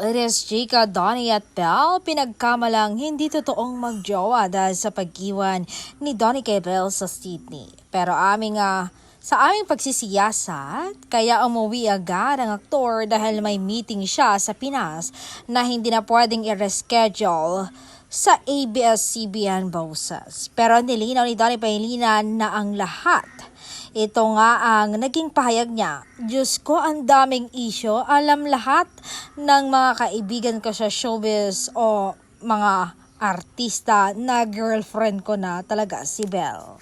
It is Chika, Donnie at Belle pinagkamalang hindi totoong magjowa dahil sa pag-iwan ni Donnie kay Belle sa Sydney. Pero sa aming pagsisiyasat, kaya umuwi agad ang aktor dahil may meeting siya sa Pinas na hindi na pwedeng i-reschedule sa ABS-CBN boses. Pero nilinaw ni Donnie Pangilinan na ang lahat. Ito nga ang naging pahayag niya. Diyos ko, ang daming isyo. Alam lahat ng mga kaibigan ko sa showbiz o mga artista na girlfriend ko na talaga si Belle.